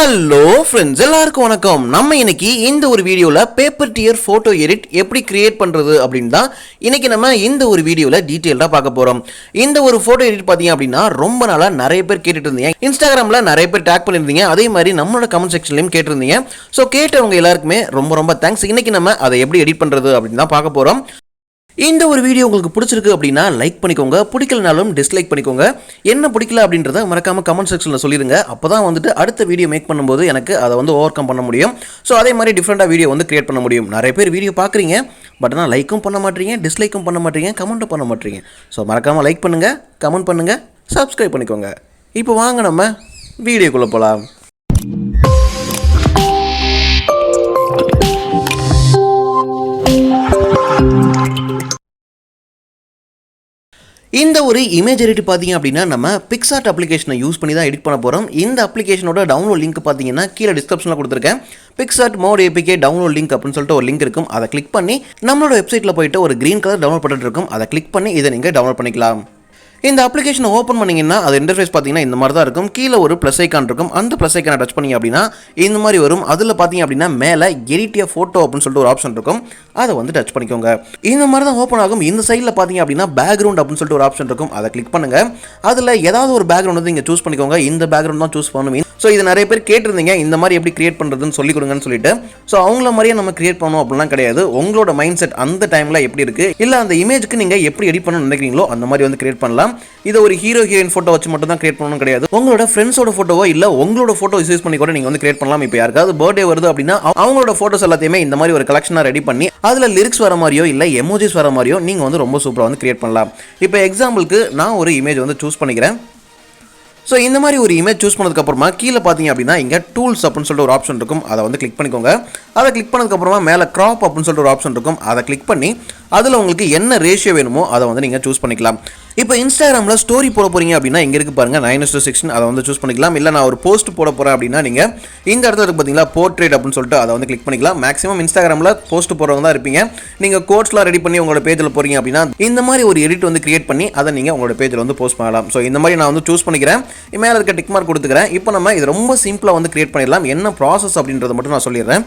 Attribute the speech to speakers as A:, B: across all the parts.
A: Hello friends, எல்லாருக்கும் வணக்கம். நம்ம இன்னைக்கு இந்த ஒரு வீடியோவில் பேப்பர் டியர் ஃபோட்டோ எடிட் எப்படி கிரியேட் பண்ணுறது அப்படின்னு தான் இன்னைக்கு நம்ம இந்த ஒரு வீடியோவில் டீட்டெயிலாக பார்க்க போகிறோம். இந்த ஒரு ஃபோட்டோ எடிட் பார்த்தீங்க அப்படின்னா ரொம்ப நாளாக நிறைய பேர் கேட்டுட்டு இருந்தீங்க. இன்ஸ்டாகிராமில் நிறைய பேர் டேக் பண்ணியிருந்தீங்க, அதே மாதிரி நம்மளோட கமெண்ட் செக்ஷன்லையும் கேட்டிருந்தீங்க. ஸோ கேட்டவங்க எல்லாருக்குமே ரொம்ப ரொம்ப தேங்க்ஸ். இன்னைக்கு நம்ம அதை எப்படி எடிட் பண்ணுறது அப்படின்னு தான் பார்க்க போகிறோம். இந்த ஒரு வீடியோ உங்களுக்கு பிடிச்சிருக்கு அப்படின்னா லைக் பண்ணிக்கோங்க, பிடிக்கலனாலும் டிஸ்லைக் பண்ணிக்கோங்க. என்ன பிடிக்கல அப்படின்றத மறக்காம கமெண்ட் செக்ஷனில் சொல்லிடுங்க. அப்போ தான் வந்துட்டு அடுத்த வீடியோ மேக் பண்ணும்போது எனக்கு அதை ஓவர் கம் பண்ண முடியும். ஸோ அதே மாதிரி டிஃப்ரெண்ட்டாக வீடியோ கிரியேட் பண்ண முடியும். நிறைய பேர் வீடியோ பார்க்குறீங்க, பட் ஆனால் லைக்கும் பண்ண மாட்டீங்க, டிஸ்லைக்கும் பண்ண மாட்டீங்க, கமெண்ட்டும் பண்ண மாட்டீங்க. ஸோ மறக்காமல் லைக் பண்ணுங்கள், கமெண்ட் பண்ணுங்கள், சப்ஸ்கிரைப் பண்ணிக்கோங்க. இப்போ வாங்க நம்ம வீடியோக்குள்ளே போகலாம். இந்த ஒரு இமேஜ் எடிட் பார்த்தீங்க அப்படின்னா நம்ம பிக்சார்ட் அப்ளிகேஷனை யூஸ் பண்ணி தான் எடிட் பண்ண போகிறோம். இந்த அப்ளிகேஷனோட டவுன்லோட் லிங்க் பார்த்தீங்கன்னா கீழே டிஸ்கிரிப்ஷனில் கொடுத்துருக்கேன். PicsArt mod APK download link அப்படின்னு சொல்லிட்டு ஒரு லிங்க் இருக்கும். அதை கிளிக் பண்ணி நம்மளோட வெப்சைட்டில் போயிட்டு ஒரு கிரீன் கலர் டவுன்லோட் பண்ணிட்டு இருக்கும். அதை கிளிக் பண்ணி இதை நீங்கள் டவுன்லோட் பண்ணிக்கலாம். இந்த அப்ளிகேஷனை ஓப்பன் பண்ணிங்கன்னா அது இன்டர்ஃபேஸ் பார்த்தீங்கன்னா இந்த மாதிரி தான் இருக்கும். கீழே ஒரு ப்ளஸ் ஐக்கான் இருக்கும். அந்த ப்ளஸ் ஐக்கானை டச் பண்ணி அப்படின்னா இந்த மாதிரி வரும். அதில் பார்த்தீங்க அப்படின்னா மேலே எடிட் எ ஃபோட்டோ அப்படின்னு சொல்லிட்டு ஒரு ஆப்ஷன் இருக்கும். அதை டச் பண்ணிக்கோங்க. இந்த மாதிரி தான் ஓப்பன் ஆகும். இந்த சைடில் பார்த்தீங்க அப்படின்னா பேக்ரவுண்ட் அப்படின்னு சொல்லிட்டு ஒரு ஆப்ஷன் இருக்கும். அதை கிளிக் பண்ணுங்க. அதில் ஏதாவது ஒரு பேக்ரவுண்ட் நீங்கள் சூஸ் பண்ணிக்கோங்க. இந்த பேக்ரவுண்ட் தான் சூஸ் பண்ணணும். ஸோ இது நிறைய பேர் கேட்டிருந்தீங்க, இந்த மாதிரி எப்படி கிரியேட் பண்ணுறதுன்னு சொல்லிக் கொடுங்கன்னு சொல்லிட்டு. ஸோ அவங்கள மாதிரியே நம்ம கிரியேட் பண்ணணும் அப்படிலாம் கிடையாது. உங்களோட மைண்ட் செட் அந்த டைமில் எப்படி இருக்குது, இல்லை அந்த இமேஜுக்கு நீங்கள் எப்படி எடிட் பண்ணணும்னு நினைக்கிறீங்களோ அந்த மாதிரி கிரியேட் பண்ணலாம். இதை ஒரு ஹீரோ ஹீரோயின் ஃபோட்டோ வச்சு மட்டும் தான் கிரியேட் பண்ணணும் கிடையாது. உங்களோட ஃப்ரெண்ட்ஸோட ஃபோட்டோவோ இல்லை உங்களோட ஃபோட்டோ யூஸ் பண்ணி கூட நீங்கள் கிரியேட் பண்ணலாம். இப்போ யாருக்காவது பர்த்டே வருது அப்படின்னா அவங்களோட ஃபோட்டோஸ் எல்லாத்தையுமே இந்த மாதிரி ஒரு கலெக்ஷனாக ரெடி பண்ணி அதில் லிரிக்ஸ் வர மாதிரியோ இல்லை எமோஜிஸ் வர மாதிரியோ நீங்கள் ரொம்ப சூப்பராக கிரியேட் பண்ணலாம். இப்போ எக்ஸாம்பிளுக்கு நான் ஒரு இமேஜ் சூஸ் பண்ணிக்கிறேன். ஸோ இந்த மாதிரி ஒரு இமேஜ் சூஸ் பண்ணதுக்கப்புறமா கீழே பார்த்தீங்க அப்படின்னா இங்கே டூல்ஸ் அப்படின்னு சொல்லிட்டு ஒரு ஆப்ஷன் இருக்கும். அதை கிளிக் பண்ணிக்கோங்க. அதை கிளிக் பண்ணதுக்கப்புறமா மேலே கிராப் அப்படின்னு சொல்லிட்டு ஒரு ஆப்ஷன் இருக்கும். அதை கிளிக் பண்ணி அதில் உங்களுக்கு என்ன ரேஷியோ வேணுமோ அதை நீங்கள் சூஸ் பண்ணிக்கலாம். இப்போ இன்ஸ்டாகிராமில் ஸ்டோரி போட போகிறீங்க அப்படின்னா இங்கே இருக்குது பாருங்கள் 9:16 அதை சூஸ் பண்ணிக்கலாம். இல்லை நான் ஒரு போஸ்ட் போட போகிறேன் அப்படின்னா நீங்கள் இந்த இடத்துல இருக்குது பார்த்தீங்களா போர்ட்ரேட் அப்படின்னு சொல்லிட்டு அதை கிளிக் பண்ணிக்கலாம். மேக்ஸிமம் இன்ஸ்டாகிராமில் போஸ்ட் போடுறவங்க தான் இருப்பீங்க. நீங்கள் கோட்ஸ்லாம் ரெடி பண்ணி உங்களோட பேஜில் போகிறீங்க அப்படின்னா இந்த மாதிரி ஒரு எடிட் கிரியேட் பண்ணி அதை நீங்கள் உங்களோட பேஜில் போஸ்ட் பண்ணலாம். ஸோ இந்த மாதிரி நான் சூஸ் பண்ணிக்கிறேன். மேலே இருக்க டிக் மார்க் கொடுத்துக்கிறேன். இப்போ நம்ம இது ரொம்ப சிம்பிளாக கிரியேட் பண்ணிடலாம். என்ன ப்ராசஸ் அப்படின்றத மட்டும் நான் சொல்லிடுறேன்.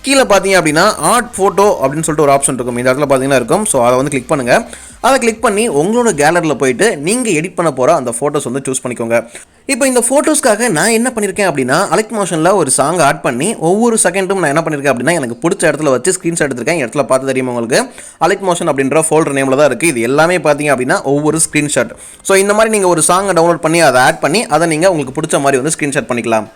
A: கீழே பார்த்தீங்க அப்படின்னா ஆர்ட் ஃபோட்டோ அப்படின்னு சொல்லிட்டு ஒரு ஆப்ஷன் இருக்கும். இந்த இடத்துல பார்த்தீங்கன்னா இருக்கும். ஸோ அதை கிளிக் பண்ணுங்கள். அதை கிளிக் பண்ணி உங்களோட கேலரியில் போயிட்டு நீங்கள் எடிட் பண்ண போகிற அந்த ஃபோட்டோஸ் சூஸ் பண்ணிக்கோங்க. இப்போ இந்த ஃபோட்டோஸ்க்காக நான் என்ன பண்ணியிருக்கேன் அப்படின்னா அலெக்ட் மோஷனில் ஒரு சாங் ஆட் பண்ணி ஒவ்வொரு செகண்டும் நான் என்ன பண்ணியிருக்கேன் அப்படின்னா எனக்கு பிடிச்ச இடத்துல வச்சு ஸ்க்ரீன்ஷாட் எடுத்திருக்கேன். இடத்துல பார்த்து தெரியும் உங்களுக்கு அலெக்ட் மோஷன் அப்படின்ற ஃபோல்டர் நேமில் தான் இருக்குது. இது எல்லாமே பார்த்தீங்க அப்படின்னா ஒவ்வொரு ஸ்க்ரீன்ஷாட். ஸோ இந்த மாதிரி நீங்கள் ஒரு சாங்கை டவுன்லோட் பண்ணி அதை ஆட் பண்ணி அதை நீங்கள் உங்களுக்கு பிடிச்ச மாதிரி ஸ்க்ரீன்ஷாட் பண்ணிக்கலாம்.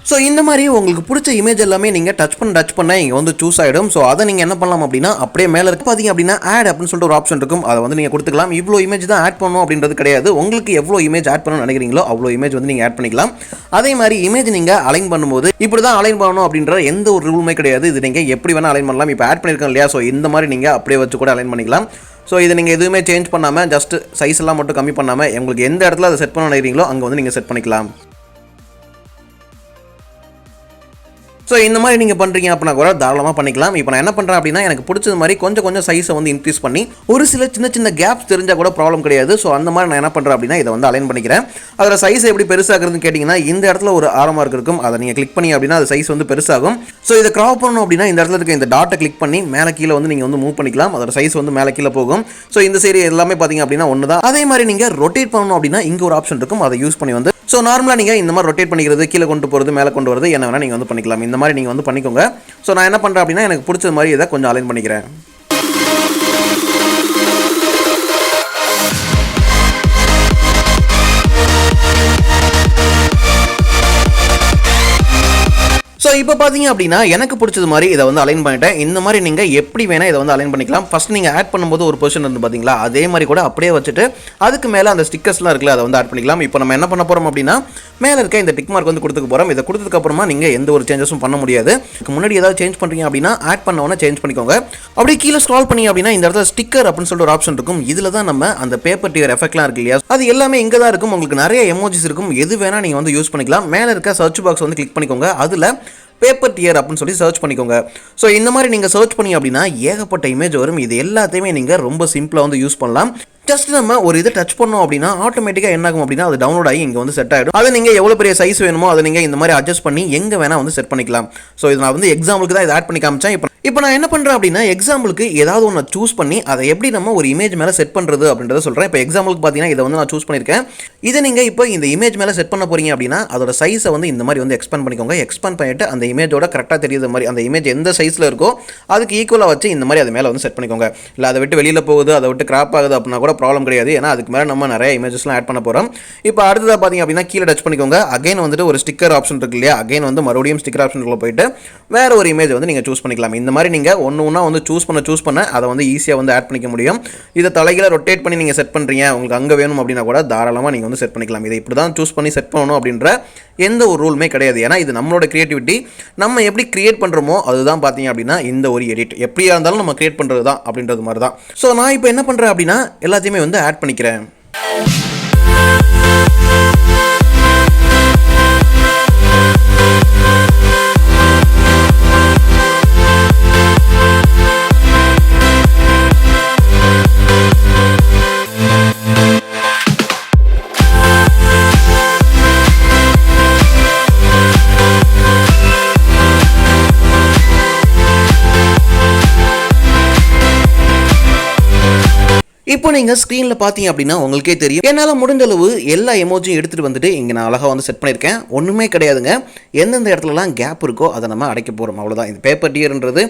A: ஸோ இந்த மாதிரி உங்களுக்கு பிடிச்ச இமேஜ் எல்லாமே நீங்கள் டச் பண்ண இங்கே சூஸ் ஆகிடும். ஸோ அதை நீங்கள் என்ன பண்ணலாம் அப்படின்னா அப்படியே மேலே இருக்கு பார்த்தீங்க அப்படின்னா ஆட் அப்படின்னு சொல்லிட்டு ஒரு ஆப்ஷன் இருக்கும். அதை நீங்கள் கொடுத்துக்கலாம். இவ்வளோ இமேஜ் தான் ஆட் பண்ணணும் அப்படின்றது கிடையாது. உங்களுக்கு எவ்வளோ இமேஜ் ஆட் பண்ணணும்னு நினைக்கிறீங்களோ அவ்வளோ இமேஜ் நீங்கள் ஆட் பண்ணிக்கலாம். அதே மாதிரி இமேஜ் நீங்கள் அலைன் பண்ணும்போது இப்படி தான் அலைன் பண்ணணும் அப்படின்ற எந்த ஒரு ரூலுமே கிடையாது. இது நீங்கள் எப்படி வேணால் அலைன் பண்ணலாம். இப்போ ஆட் பண்ணியிருக்கோம் இல்லையா, ஸோ இந்த மாதிரி நீங்கள் அப்படியே வச்சு கூட அலைன் பண்ணிக்கலாம். ஸோ இதை நீங்கள் எதுவுமே சேஞ்ச் பண்ணாமல் ஜஸ்ட் சைஸ் எல்லாம் மட்டும் கம்மி பண்ணாமல் உங்களுக்கு எந்த இடத்துல அதை செட் பண்ண நினைக்கிறீங்களோ அங்கே நீங்கள் செட் பண்ணிக்கலாம். ஸோ இந்த மாதிரி நீங்கள் பண்ணுறீங்க அப்படின்னா கூட தாராளமாக பண்ணிக்கலாம். இப்போ நான் என்ன பண்ணுறேன் அப்படின்னா எனக்கு பிடிச்சது மாதிரி கொஞ்சம் சைஸை இன்க்ரீஸ் பண்ணி ஒரு சில சின்ன கேப்ஸ் தெரிஞ்சால் கூட ப்ராப்ளம் கிடையாது. ஸோ அந்த மாதிரி நான் என்ன பண்ணுறேன் அப்படின்னா இதை அலைன் பண்ணிக்கிறேன். அதில் சைஸ் எப்படி பெருசாகிறதுன்னு கேட்டிங்கன்னா இந்த இடத்துல ஒரு ஆரம் மார்க் இருக்கும். அதை நீங்கள் கிளிக் பண்ணி அப்படின்னா அது சைஸ் பெருசாகும். ஸோ இதை கிராப் பண்ணணும் அப்படின்னா இந்த இடத்துல இருக்க இந்த டாட்டை கிளிக் பண்ணி மேலே கீழே நீங்கள் மூவ் பண்ணிக்கலாம். அதோட சைஸ் மேலே கீழே போகும். ஸோ இந்த சைடு எல்லாமே பார்த்தீங்க அப்படின்னா ஒன்று தான். அதே மாதிரி நீங்கள் ரொட்டேட் பண்ணணும் அப்படின்னா இங்கே ஒரு ஆப்ஷன் இருக்கும். அதை யூஸ் பண்ணி ஸோ நார்மலாக நீங்கள் இந்த மாதிரி ரொட்டேட் பண்ணிக்கிறது, கீழே கொண்டு போகிறது, மேலே கொண்டு வரது என்ன வேணால் நீங்கள் பண்ணிக்கலாம். இந்த மாதிரி நீங்கள் பண்ணிக்கோங்க. ஸோ நான் என்ன பண்ணுறேன் அப்படின்னா எனக்கு பிடிச்ச மாதிரி இதை கொஞ்சம் அலைன் பண்ணிக்கிறேன். ஸோ இப்போ பார்த்தீங்க அப்படின்னா எனக்கு பிடிச்சது மாதிரி இதை அலைன் பண்ணிட்டேன். இந்த மாதிரி நீங்கள் எப்படி வேணால் இதை அலைன் பண்ணிக்கலாம். ஃபஸ்ட் நீங்கள் ஆட் பண்ணும்போது ஒரு பொசிஷன் இருந்து பார்த்தீங்களா, அதே மாதிரி கூட அப்படியே வச்சுட்டு அதுக்கு மேலே அந்த ஸ்டிக்கர்ஸ்லாம் இருக்குல்ல அதை ஆட் பண்ணிக்கலாம். இப்போ நம்ம என்ன பண்ண போகிறோம் அப்படின்னா மேலே இருக்க இந்த டிக் மார்க் கொடுத்துக்க போகிறோம். இதை கொடுத்ததுக்கப்புறமா நீங்கள் எந்த ஒரு சேஞ்சஸும் பண்ண முடியாது. இதுக்கு முன்னாடி ஏதாவது சேஞ்ச் பண்ணுறீங்க அப்படின்னா ஆட் பண்ணவொன்னே சேஞ்ச் பண்ணிக்கோங்க. அப்படியே கீழே ஸ்க்ரால் பண்ணி அப்படின்னா இந்த இடத்துல ஸ்டிக்கர் அப்படின்னு சொல்லிட்டு ஒரு ஆப்ஷன் இருக்கும். இதில் தான் நம்ம அந்த பேப்பர் டியர் எஃபெக்ட்லாம் இருக்கு இல்லையா, அது எல்லாமே இங்கே தான் இருக்கும். உங்களுக்கு நிறைய எமோஜிஸ் இருக்கும். எது வேணால் நீங்கள் யூஸ் பண்ணிக்கலாம். மேலே இருக்க சர்ச் பாக்ஸ் கிளிக் பண்ணிக்கோங்க. அதில் பேப்பர் டியர் அப்படின்னு சொல்லி சர்ச் பண்ணிக்கோங்க. ஸோ இந்த மாதிரி நீங்கள் சர்ச் பண்ணி அப்படின்னா ஏகப்பட்ட இமேஜ் வரும். இது எல்லாத்தையுமே நீங்கள் ரொம்ப சிம்பிளாக வந்து யூஸ் பண்ணலாம். ஜஸ்ட் நம்ம ஒரு இதை டச் பண்ணோம் அப்படின்னா ஆட்டோமேட்டிக்காக என்ன ஆகும் அப்படின்னா அது டவுன்லோட் ஆகி இங்கே வந்து செட் ஆகிடும். அதை நீங்கள் எவ்வளோ பெரிய சைஸ் வேணுமோ அதை நீங்கள் இந்த மாதிரி அட்ஜஸ்ட் பண்ணி எங்கே வேணால் வந்து செட் பண்ணிக்கலாம். ஸோ இது நான் வந்து எக்ஸாம்பிளுக்கு தான் இதை ஆட் பண்ணி காமிச்சேன். இப்போ நான் என்ன பண்ணுறேன் அப்படின்னா எக்ஸாம்பிளுக்கு ஏதாவது ஒன்று சூஸ் பண்ணி அதை எப்படி நம்ம ஒரு இமேஜ் மேலே செட் பண்ணுறது அப்படின்றத சொல்கிறேன். இப்போ எக்ஸாம்பிளுக்கு பார்த்தீங்கன்னா இதை வந்து நான் சூஸ் பண்ணியிருக்கேன். இதை நீங்கள் இப்போ இந்த இமேஜ் மேலே செட் பண்ண போகிறீங்க அப்படின்னா அதோட சைஸை வந்து இந்த மாதிரி வந்து எக்ஸ்பேண்ட் பண்ணிக்கோங்க. எக்ஸ்பேண்ட் பண்ணிட்டு அந்த இமேஜோட கரெக்டாக தெரியுது மாதிரி அந்த இமேஜ் எந்த சைஸில் இருக்கோ அதுக்கு ஈக்குவலாக வச்சு இந்த மாதிரி அது மேலே வந்து செட் பண்ணிக்கோங்க. இல்லை அதை விட்டு வெளியில் போகுது, அதை விட்டு கிராப் ஆகுது அப்படின்னா கூட ப்ராப்ளம் கிடையாது. ஏன்னா அதுக்கு மேலே நம்ம நிறைய இமேஜஸ்லாம் ஆட் பண்ண போகிறோம். இப்போ அடுத்ததாக பார்த்தீங்க அப்படின்னா கீழே டச் பண்ணிக்கோங்க. அகைன் வந்துட்டு ஒரு ஸ்டிக்கர் ஆப்ஷன் இருக்கு இல்லையா, அகைன் வந்து மறுபடியும் ஸ்டிக்கர் ஆப்ஷனுக்குள்ள போயிட்டு வேற ஒரு இமேஜ் வந்து நீங்கள் சூஸ் பண்ணிக்கலாம். இந்த மாதிரி நீங்கள் ஒன்று வந்து சூஸ் பண்ண அதை வந்து ஈஸியாக வந்து ஆட் பண்ணிக்க முடியும். இதை தலைகீழ ரொட்டேட் பண்ணி நீங்கள் செட் பண்ணுறீங்க, உங்களுக்கு அங்கே வேணும் அப்படின்னா கூட தாராளமாக நீங்கள் வந்து செட் பண்ணிக்கலாம். இதை இப்படி தான் சூஸ் பண்ணி செட் பண்ணணும் அப்படின்ற எந்த ஒரு ரூலுமே கிடையாது. ஏன்னா இது நம்மளோட கிரியேட்டிவிட்டி, நம்ம எப்படி கிரியேட் பண்ணுறோமோ அதுதான் பார்த்தீங்க அப்படின்னா இந்த ஒரு எடிட் எப்படியா இருந்தாலும் நம்ம கிரியேட் பண்ணுறது தான் அப்படின்றது மாதிரி தான். ஸோ நான் இப்போ என்ன பண்ணுறேன் அப்படின்னா எல்லாத்தையுமே வந்து ஆட் பண்ணிக்கிறேன். இப்போ நீங்கள் ஸ்க்ரீனில் பார்த்தீங்க அப்படின்னா உங்களுக்கே தெரியும் என்னால் முடிஞ்ச அளவு எல்லா எமோஜியும் எடுத்துகிட்டு வந்துட்டு இங்கே நான் அழகாக வந்து செட் பண்ணியிருக்கேன். ஒன்றுமே கிடையாதுங்க, எந்தெந்த இடத்துலலாம் கேப் இருக்கோ அதை நம்ம அடைக்க போகிறோம், அவ்வளோதான். இந்த பேப்பர் டியர்ன்றது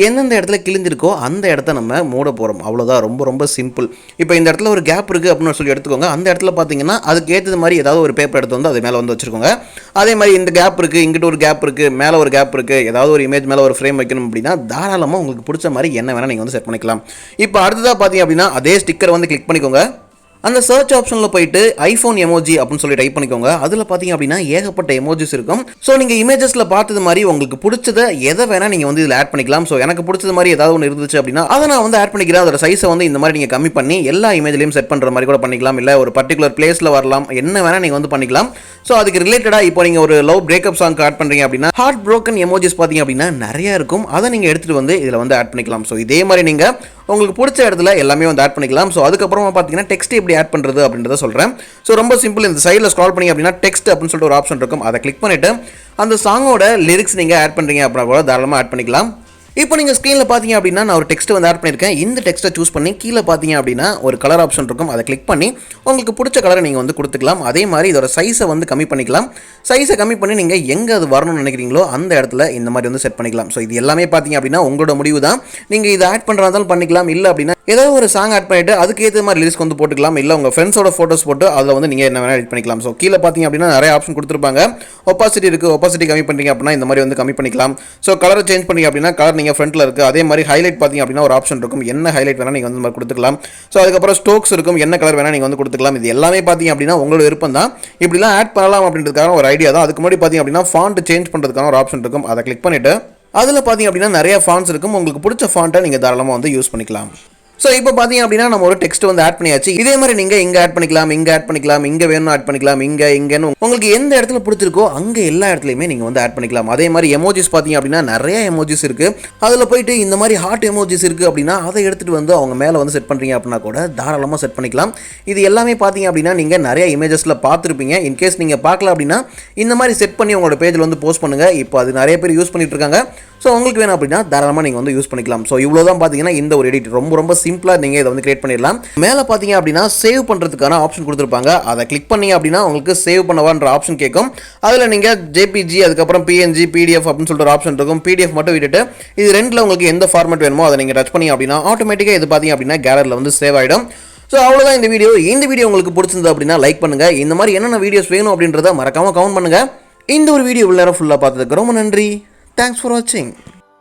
A: எந்தெந்த இடத்துல கிழிஞ்சிருக்கோ அந்த இடத்த நம்ம மூட போகிறோம், அவ்வளோதான். ரொம்ப ரொம்ப சிம்பிள். இப்போ இந்த இடத்துல ஒரு கேப் இருக்குது அப்படின்னு சொல்லி எடுத்துக்கோங்க. அந்த இடத்துல பார்த்தீங்கன்னா அதுக்கு ஏற்றது மாதிரி ஏதாவது ஒரு பேப்பர் எடுத்து வந்து அது மேலே வந்து வச்சுருக்கோங்க. அதே மாதிரி இந்த கேப் இருக்குது, இங்கிட்ட ஒரு கேப் இருக்குது, மேலே ஒரு கேப் இருக்குது, ஏதாவது ஒரு இமேஜ் மேலே ஒரு ஃப்ரேம் வைக்கணும் அப்படின்னா தாராளமாக உங்களுக்கு பிடிச்ச மாதிரி என்ன வேணால் நீங்கள் வந்து செட் பண்ணிக்கலாம். இப்போ அடுத்ததாக பார்த்தீங்க அப்படின்னா அதே ஸ்டிக்கரை வந்து கிளிக் பண்ணிக்கோங்க. அந்த சர்ச் ஆப்ஷனில் போயிட்டு ஐஃபோன் எமோஜி அப்படின்னு சொல்லி டைப் பண்ணிக்கோங்க. அதில் பார்த்தீங்க அப்படின்னா ஏகப்பட்ட எமோஜிஸ் இருக்கும். ஸோ நீங்கள் இமேஜஸில் பார்த்தது மாதிரி உங்களுக்கு பிடிச்சதை எதை வேணால் நீங்கள் வந்து இதில் ஆட் பண்ணிக்கலாம். ஸோ எனக்கு பிடிச்சது மாதிரி ஏதாவது ஒன்று இருந்துச்சு அப்படின்னா அதை நான் வந்து ஆட் பண்ணிக்கிறேன். அதோட சைஸை வந்து இந்த மாதிரி நீங்கள் கம்மி பண்ணி எல்லா இமேஜ்லையும் செட் பண்ணுற மாதிரி கூட பண்ணிக்கலாம். இல்லை ஒரு பர்டிகுலர் பிளேஸில் வரலாம், என்ன வேணால் நீங்கள் வந்து பண்ணிக்கலாம். ஸோ அதுக்கு ரிலேட்டடாக இப்போ நீங்கள் ஒரு லவ் பிரேக்கப் சாங் ஆட் பண்ணுறீங்க அப்படின்னா ஹார்ட் ப்ரோக்கன் எமோஜிஸ் பார்த்தீங்க அப்படின்னா நிறையா இருக்கும். அதை நீங்கள் எடுத்துகிட்டு வந்து இதில் வந்து ஆட் பண்ணிக்கலாம். ஸோ இதே மாதிரி நீங்கள் உங்களுக்கு பிடிச்ச இடத்துல எல்லாமே வந்து ஆட் பண்ணிக்கலாம். ஸோ அதுக்கப்புறமா பார்த்தீங்கன்னா டெக்ஸ்ட் எப்படி ஆட் பண்ணுறது அப்படின்றத சொல்கிறேன். ஸோ ரொம்ப சிம்பிள். இந்த சைடில் ஸ்க்ரால் பண்ணி அப்படின்னா டெக்ஸ்ட் அப்படின்னு சொல்லிட்டு ஒரு ஆப்ஷன் இருக்கும். அதை கிளிக் பண்ணிவிட்டு அந்த சாங்கோட லிரிக்ஸ் நீங்கள் ஆட் பண்ணுறீங்க அப்படின்னா கூட தாராளமாக ஆட் பண்ணிக்கலாம். இப்போ நீங்கள் ஸ்க்ரீனில் பார்த்தீங்க அப்படின்னா நான் ஒரு டெக்ஸ்ட் வந்து ஆட் பண்ணியிருக்கேன். இந்த டெக்ஸ்ட்டை சூஸ் பண்ணி கீழே பார்த்தீங்க அப்படின்னா ஒரு கலர் ஆப்ஷன் இருக்கும். அதை கிளிக் பண்ணி உங்களுக்கு பிடிச்ச கலரை நீங்கள் வந்து கொடுத்துக்கலாம். அதே மாதிரி இதோட சைஸை வந்து கம்மி பண்ணிக்கலாம். சைஸை கம்மி பண்ணி நீங்கள் எங்கே அது வரணும்னு நினைக்கிறீங்களோ அந்த இடத்துல இந்த மாதிரி வந்து செட் பண்ணிக்கலாம். ஸோ இது எல்லாமே பார்த்தீங்க அப்படின்னா உங்களோட முடிவு தான். நீங்கள் இதை ஆட் பண்ணுறதாலும் பண்ணிக்கலாம். இல்லை அப்படின்னா ஏதாவது ஒரு சாங் ஆட் பண்ணிவிட்டு அதுக்கு ஏற்ற மாதிரி லிரிக்ஸ் வந்து போட்டுக்கலாம். இல்லை உங்கள் ஃப்ரெண்ட்ஸோட ஃபோட்டோஸ் போட்டு அதில் வந்து நீங்கள் என்ன வேணால் எடிட் பண்ணிக்கலாம். ஸோ கீழே பார்த்தீங்க அப்படின்னா நிறைய ஆப்ஷன் கொடுத்துருப்பாங்க. ஒப்பாசிட்டி இருக்குது, ஒப்பாசிட்டி கம்மி பண்ணுறீங்க அப்படின்னா இந்த மாதிரி வந்து கம்மி பண்ணிக்கலாம். ஸோ கலரை சேஞ்ச் பண்ணி அப்படின்னா கலர் நீங்கள் ஃப்ரண்ட்டில் இருக்குது. அதே மாதிரி ஹைலைட் பார்த்தீங்க அப்படின்னா ஒரு ஆப்ஷன் இருக்கும். என்ன ஹைலைட் வேணால் நீங்கள் வந்து கொடுத்துக்கலாம். ஸோ அதுக்கப்புறம் ஸ்டோக்ஸ் இருக்கும். என்ன கலர் வேணால் நீங்கள் வந்து கொடுத்துக்கலாம். இது எல்லாமே பார்த்தீங்க அப்படின்னா உங்களோட விருப்பம் தான். இப்படிலாம் ஆட் பண்ணலாம் அப்படின்றதுக்கான ஒரு ஐடியா தான். அதுக்கு முன்னாடி பார்த்தீங்க அப்படின்னா ஃபாண்ட் சேஞ்ச் பண்ணுறதுக்கான ஒரு ஆப்ஷன் இருக்கும். அதை கிளிக் பண்ணிவிட்டு அதில் பார்த்தீங்க அப்படின்னா நிறைய ஃபாண்ட்ஸ் இருக்கும். உங்களுக்கு பிடிச்ச ஃபாண்ட்டை நீங்கள் தாராளமாக வந்து யூஸ் பண்ணிக்கலாம். ஸோ இப்போ பார்த்தீங்க அப்படின்னா நம்ம ஒரு டெக்ஸ்ட் வந்து ஆட் பண்ணியாச்சு. இதே மாதிரி நீங்கள் இங்கே ஆட் பண்ணிக்கலாம், இங்கே ஆட் பண்ணிக்கலாம், இங்கே வேணும் ஆட் பண்ணிக்கலாம், இங்கேன்னு உங்களுக்கு எந்த இடத்துல பிடிச்சிருக்கோ அங்கே எல்லா இடத்துலையுமே நீங்கள் வந்து ஆட் பண்ணிக்கலாம். அதே மாதிரி எமோஜிஸ் பார்த்தீங்க அப்படின்னா நிறைய எமோஜிஸ் இருக்குது. அதில் போயிட்டு இந்த மாதிரி ஹார்ட் எமோஜிஸ் இருக்குது அப்படின்னா அதை எடுத்துகிட்டு வந்து அவங்க மேலே வந்து செட் பண்ணுறீங்க அப்படின்னா கூட தாராளமாக செட் பண்ணிக்கலாம். இது எல்லாமே பார்த்தீங்க அப்படின்னா நீங்கள் நிறைய இமேஜஸில் பார்த்துருப்பீங்க. இன்கேஸ் நீங்கள் பார்க்கல அப்படின்னா இந்த மாதிரி செட் பண்ணி உங்களோட பேஜில் வந்து போஸ்ட் பண்ணுங்கள். இப்போ அது நிறைய பேர் யூஸ் பண்ணிட்டு இருக்காங்க. ஸோ உங்களுக்கு வேணும் அப்படின்னா தாராளமாக நீங்கள் வந்து யூஸ் பண்ணிக்கலாம். ஸோ இவ்வளோ தான் பார்த்தீங்கன்னா இந்த ஒரு எடிட் ரொம்ப சிம்பிளாக நீங்கள் இதை வந்து கிரியேட் பண்ணிடலாம். மேலே பார்த்தீங்க அப்படின்னா சேவ் பண்ணுறதுக்கான ஆப்ஷன் கொடுத்துருப்பாங்க. அதை கிளிக் பண்ணீங்க அப்படின்னா உங்களுக்கு சேவ் பண்ணவான்ற ஆப்ஷன் கேட்கும். அதில் நீங்கள் ஜேபிஜி அதுக்கப்புறம் பிஎன்ஜி பிடிஎஃப் அப்படின்னு சொல்லிட்டு ஒரு ஆப்ஷன் இருக்கும். பிடிஎஃப் மட்டும் விட்டுட்டு இது ரெண்டில் உங்களுக்கு எந்த ஃபார்மேட் வேணுமோ அதை நீங்கள் டச் பண்ணி அப்படின்னா ஆட்டோமேட்டிக்காக இது பார்த்தீங்க அப்படின்னா கேலரியில் வந்து சேவ் ஆகிடும். ஸோ அவ்வளோதான் இந்த வீடியோ. இந்த வீடியோ உங்களுக்கு பிடிச்சிருந்தது அப்படின்னா லைக் பண்ணுங்கள். இந்த மாதிரி என்னென்ன வீடியோஸ் வேணும் அப்படின்றத மறக்காமல் கமெண்ட் பண்ணுங்கள். இந்த ஒரு வீடியோ இவ்வளோ நேரம் ஃபுல்லாக பார்த்ததுக்கு ரொம்ப நன்றி. Thanks for watching.